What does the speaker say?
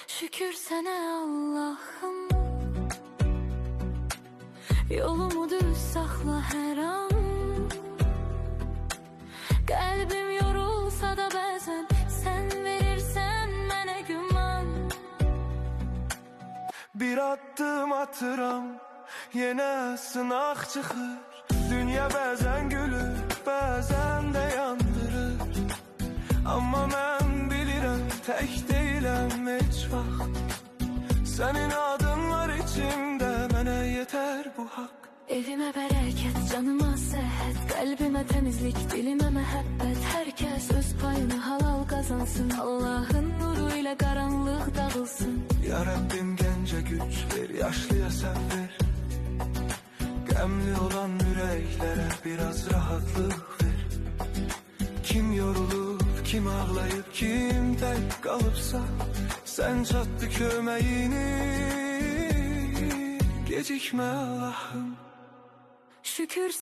Şükür sana Allah'ım. Yolumu düz saxla hər an. Qəlbim yorulsa da bəzən sən verirsən mənə güman. Bir addım atıram, yenə sınaq çıxır. Dünya bəzən gülür, bəzən də yandırır. Amma mən bilirəm, tək deyiləm heç vaxt. Sənin adın var içimdə, mənə yetər bu haqq. Evimə bərəkət, canıma səhət, qəlbimə təmizlik, dilimə məhəbbət. Hər kəs öz payını halal qazansın, Allahın nuru ilə qaranlıq dağılsın. Ya Rəbbim gəncə güc ver, yaşlıya sən ver. Qəmli olan ürəklərə biraz rahatlıq ver. Kim yorulub, kim ağlayıb, kim tək qalıbsa, sən çatdı köməyini, gecikmə Allah'ım. Şükür